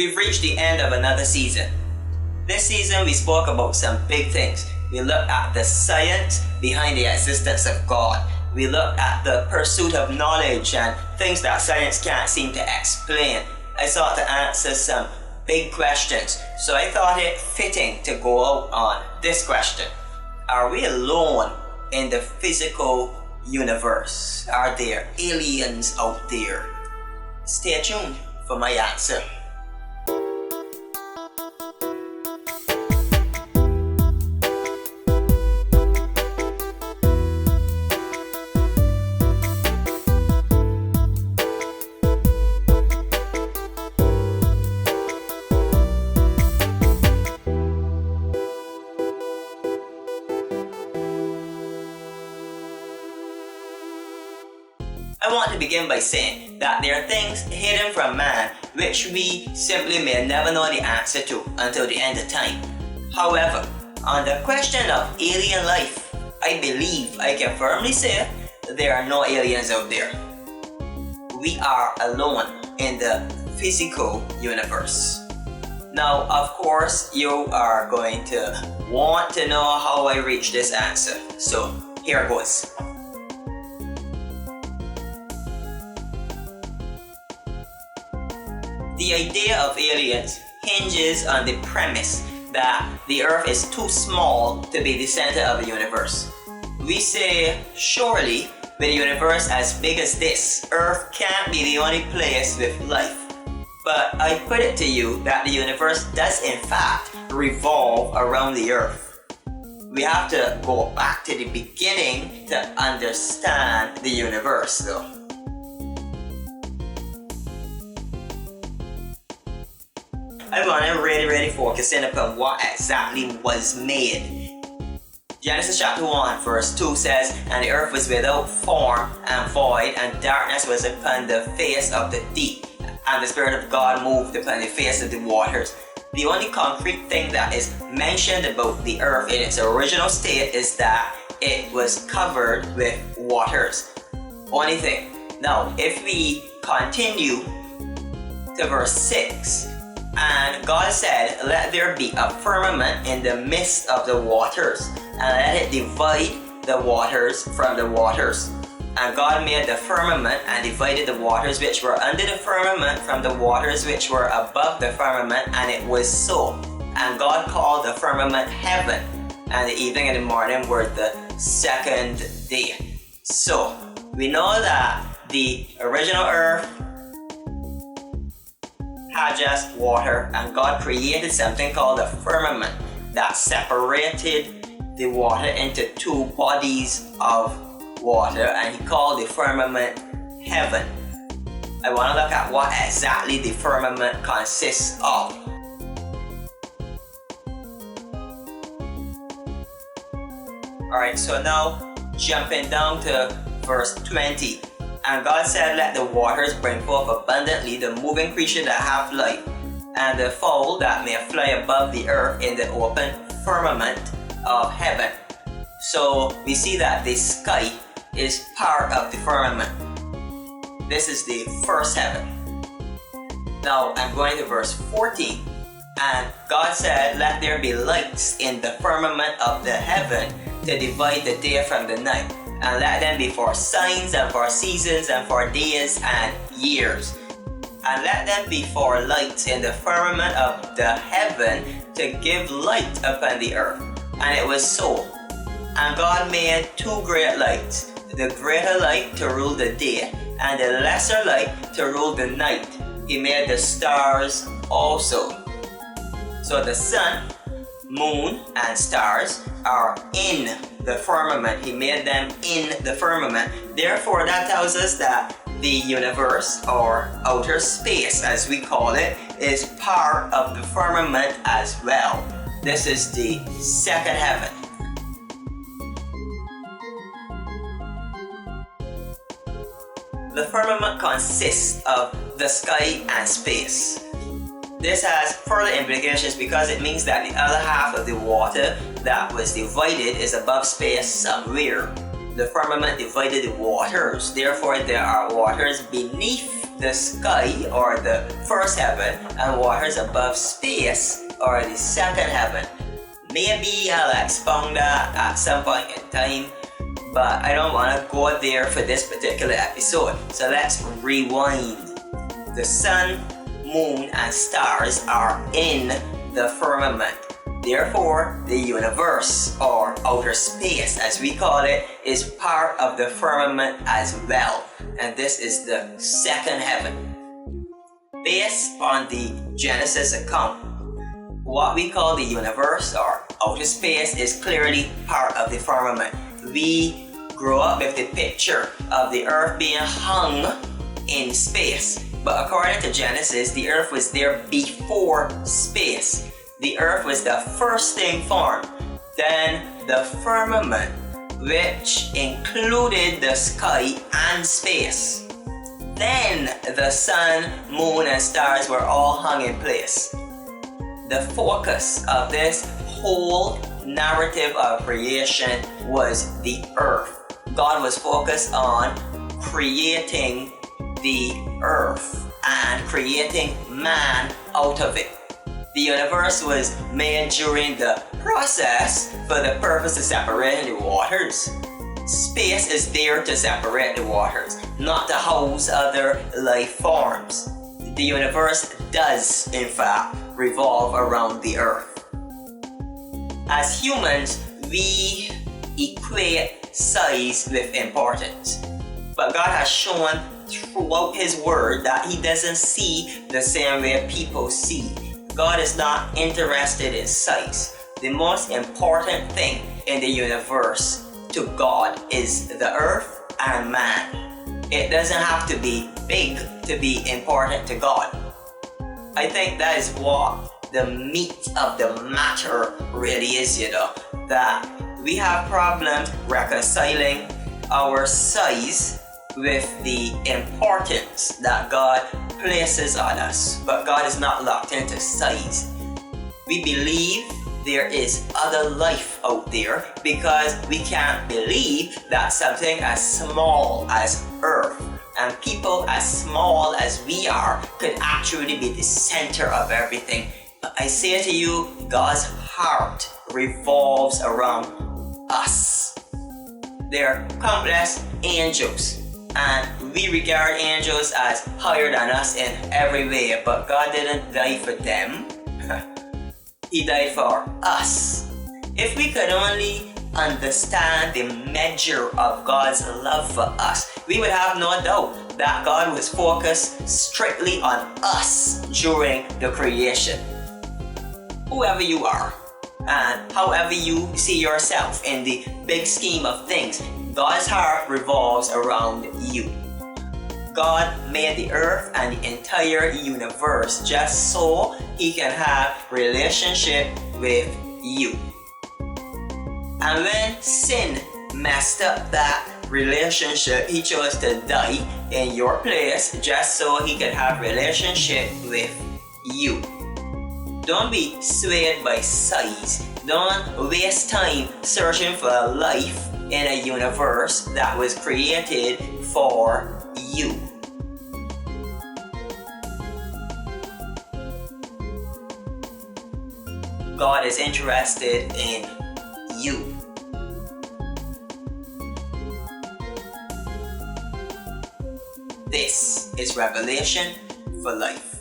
We've reached the end of another season. This season we spoke about some big things. We looked at the science behind the existence of God. We looked at the pursuit of knowledge and things that science can't seem to explain. I sought to answer some big questions, so I thought it fitting to go out on this question. Are we alone in the physical universe? Are there aliens out there? Stay tuned for my answer. I want to begin by saying that there are things hidden from man which we simply may never know the answer to until the end of time. However, on the question of alien life, I believe I can firmly say there are no aliens out there. We are alone in the physical universe. Now, of course, you are going to want to know how I reached this answer, so here goes. The idea of aliens hinges on the premise that the Earth is too small to be the center of the universe. We say, surely, with a universe as big as this, Earth can't be the only place with life. But I put it to you that the universe does in fact revolve around the Earth. We have to go back to the beginning to understand the universe though. I want to really focus in upon what exactly was made. Genesis chapter 1 verse 2 says, "And the earth was without form and void, and darkness was upon the face of the deep, and the Spirit of God moved upon the face of the waters." The only concrete thing that is mentioned about the earth in its original state is that it was covered with waters. Only thing. Now, if we continue to verse 6, "And God said, let there be a firmament in the midst of the waters, and let it divide the waters from the waters. And God made the firmament and divided the waters which were under the firmament from the waters which were above the firmament, and it was so. And God called the firmament heaven, and the evening and the morning were the second day." So, we know that the original earth had just water, and God created something called a firmament that separated the water into two bodies of water, and he called the firmament heaven. I want to look at what exactly the firmament consists of. Alright, so now jumping down to verse 20. "And God said, let the waters bring forth abundantly the moving creature that have life, and the fowl that may fly above the earth in the open firmament of heaven." So we see that the sky is part of the firmament. This is the first heaven. Now I'm going to verse 14. "And God said, let there be lights in the firmament of the heaven to divide the day from the night, and let them be for signs and for seasons and for days and years. And let them be for lights in the firmament of the heaven to give light upon the earth. And it was so. And God made two great lights, the greater light to rule the day, and the lesser light to rule the night. He made the stars also." So the sun, moon, and stars are in the firmament. He made them in the firmament. Therefore, that tells us that the universe, or outer space as we call it, is part of the firmament as well. This is the second heaven. The firmament consists of the sky and space. This has further implications because it means that the other half of the water that was divided is above space somewhere. The firmament divided the waters, therefore there are waters beneath the sky or the first heaven, and waters above space or the second heaven. Maybe I'll expound that at some point in time, but I don't want to go there for this particular episode. So let's rewind. The sun, moon, and stars are in the firmament. Therefore, the universe, or outer space as we call it, is part of the firmament as well. And this is the second heaven. Based on the Genesis account, what we call the universe or outer space is clearly part of the firmament. We grow up with the picture of the earth being hung in space. But according to Genesis, the earth was there before space. The earth was the first thing formed. Then the firmament, which included the sky and space. Then the sun, moon, and stars were all hung in place. The focus of this whole narrative of creation was the earth. God was focused on creating the earth and creating man out of it. The universe was made during the process for the purpose of separating the waters. Space is there to separate the waters, not to house other life forms. The universe does, in fact, revolve around the earth. As humans, we equate size with importance. But God has shown throughout His Word that He doesn't see the same way people see. God is not interested in size. The most important thing in the universe to God is the earth and man. It doesn't have to be big to be important to God. I think that is what the meat of the matter really is, that we have problems reconciling our size with the importance that God places on us. But God is not locked into size. We believe there is other life out there because we can't believe that something as small as Earth and people as small as we are could actually be the center of everything. But I say to you, God's heart revolves around us. They're countless angels, and we regard angels as higher than us in every way, but God didn't die for them. He died for us. If we could only understand the measure of God's love for us, we would have no doubt that God was focused strictly on us during the creation. Whoever you are, and however you see yourself in the big scheme of things, God's heart revolves around you. God made the earth and the entire universe just so He can have relationship with you. And when sin messed up that relationship, He chose to die in your place just so He could have relationship with you. Don't be swayed by size. Don't waste time searching for a life in a universe that was created for you. God is interested in you. This is Revelation for Life.